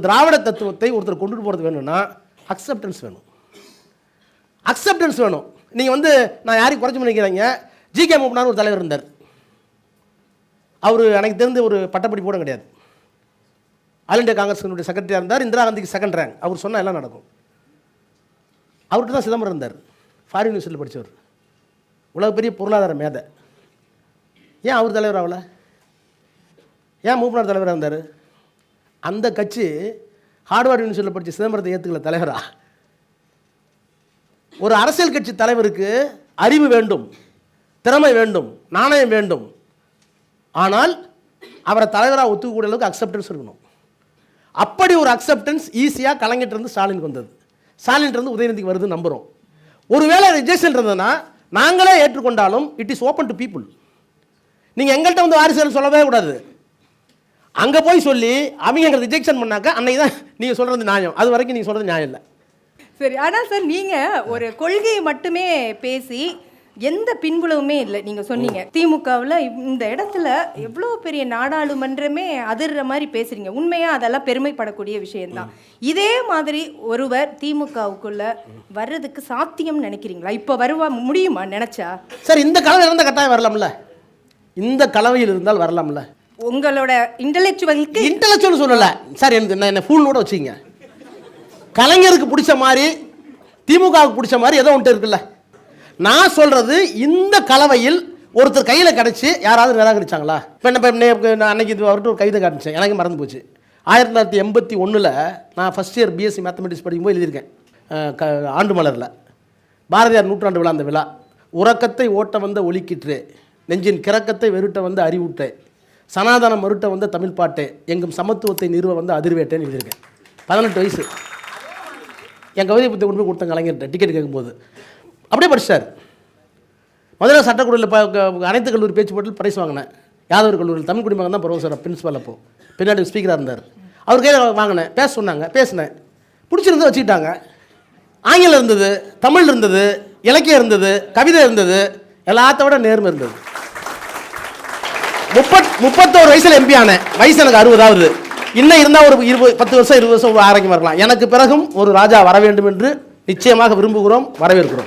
திராவிட தத்துவத்தை ஒருத்தர் கொண்டு போகிறது வேணும்னா அக்செப்டன்ஸ் வேணும். அக்செப்டன்ஸ் வேணும். நீங்கள் நான் யாரையும் குறைச்சி நினைக்கிறீங்க. ஜிகே மூப்பனார் ஒரு தலைவர் இருந்தார். அவர் எனக்கு தெரிந்து ஒரு பட்டப்படிப்பு கூட கிடையாது. ஆல் இண்டியா காங்கிரஸினுடைய செக்ரட்டரியாக இருந்தார். இந்திரா காந்திக்கு செகண்ட் ரேங்க். அவர் சொன்னால் எல்லாம் நடக்கும். அவர்கிட்ட தான் சிதம்பரம் இருந்தார். ஃபாரின் யூனிவர்சிட்டியில் படித்தவர். உலக பெரிய பொருளாதார மேதை. ஏன் அவர் தலைவர் ஆகலை? ஏன் மூப்பனார் தலைவராக இருந்தார்? அந்த கட்சி ஹார்வர்ட் யூனிவர்சிட்டியில் படித்த சிதம்பரத்தை ஏற்றுக்கல தலைவரா? ஒரு அரசியல் கட்சி தலைவருக்கு அறிவு வேண்டும், திறமை வேண்டும், நாணயம் வேண்டும். ஆனால் அவரை தலைவராக ஒத்துக்கக்கூடிய அளவுக்கு அக்செப்டன்ஸ் இருக்கணும். அப்படி ஒரு அக்செப்டன்ஸ் ஈஸியாக கலைஞர்கிட்ட ஸ்டாலினுக்கு வந்தது. ஸ்டாலின்கிட்ட உதயநிதிக்கு வருது நம்புகிறோம். ஒருவேளை ரிஜெக்ஷன் இருந்ததுன்னா நாங்களே ஏற்றுக்கொண்டாலும் it is open to people. நீங்கள் எங்கள்கிட்ட வாரிசுகள் சொல்லவே கூடாது. அங்கே போய் சொல்லி அவங்க ரிஜெக்ஷன் பண்ணாக்க அன்னைக்கு தான் நீங்கள் சொல்கிறது நியாயம். அது வரைக்கும் நீங்கள் சொல்கிறது நியாயம் இல்லை. சரி, ஆனால் சார் நீங்கள் ஒரு கொள்கையை மட்டுமே பேசி எந்த பின்புலவுமே இல்லை. நீங்கள் சொன்னீங்க திமுகவில் இந்த இடத்துல எவ்வளோ பெரிய நாடாளுமன்றமே அதிர்ற மாதிரி பேசுகிறீங்க. உண்மையாக அதெல்லாம் பெருமைப்படக்கூடிய விஷயம்தான். இதே மாதிரி ஒருவர் திமுகவுக்குள்ள வர்றதுக்கு சாத்தியம் நினைக்கிறீங்களா? இப்போ முடியுமா நினச்சா? சார், இந்த கலவையில் இருந்தால் கட்டாயம் வரலாம்ல. இந்த கலவையில் இருந்தால் வரலாம்ல. உங்களோட இன்டெலெக்சுவல் சொல்லலை சார். என்ன ஃபூல்னோட வச்சுங்க. கலைஞருக்கு பிடிச்ச மாதிரி திமுகவுக்கு பிடிச்ச மாதிரி ஏதோ ஒன்று இருக்குல்ல. நான் சொல்கிறது இந்த கலவையில் ஒருத்தர் கையில் கிடச்சி யாராவது நிராகரிச்சாங்களா? இப்போ என்ன அன்னைக்கு இது அவர்கிட்ட ஒரு கவிதை காட்டிச்சேன். எனக்கு மறந்து போச்சு. 1981 நான் ஃபஸ்ட் இயர் பிஎஸ்சி மேத்தமெட்டிக்ஸ் படிக்கும்போது எழுதியிருக்கேன். ஆண்டு மலரில் பாரதியார் நூற்றாண்டு விழா. அந்த விழா உறக்கத்தை ஓட்ட வந்த ஒலிக்கிற்றே, நெஞ்சின் கிறக்கத்தை வெறுட்ட வந்து அறிவுட்டே, சனாதனம் மறுட்ட வந்த தமிழ் பாட்டே, எங்கும் சமத்துவத்தை நிறுவ வந்து அதிர்வேட்டேன்னு எழுதியிருக்கேன். 18 வயசு. என் கவிதை புத்தகம் கொண்டு போய் கொடுத்தேன் கலைஞர்கிட்ட டிக்கெட் கேட்கும்போது. அப்படியே படிச்சார். மதுரை சட்டக்கல்லூரியில் அனைத்து கல்லூரி பேச்சு போட்டில் பிரைஸ் வாங்கினேன். யாதவர் கல்லூரியில் தமிழ் குடிமகன் தான் ப்ரொஃபஸர் பிரின்சிபால். அப்போது பின்னாடி ஸ்பீக்கராக இருந்தார். அவர் கையில் வாங்கினேன். பேச சொன்னாங்க, பேசினேன். பிடிச்சிருந்து வச்சுக்கிட்டாங்க. ஆங்கிலம் இருந்தது, தமிழ் இருந்தது, இலக்கியம் இருந்தது, கவிதை இருந்தது, எல்லாத்த விட நேர்மை இருந்தது. 31 வயசில் எம்பி ஆனேன். வயசு எனக்கு 60ஆவது. இன்னும் இருந்தால் ஒரு 10 வருஷம் 20 வருஷம் ஆரோக்கியமாக இருக்கலாம். எனக்கு பிறகும் ஒரு ராஜா வர வேண்டும் என்று நிச்சயமாக விரும்புகிறோம், வரவேற்கிறோம்.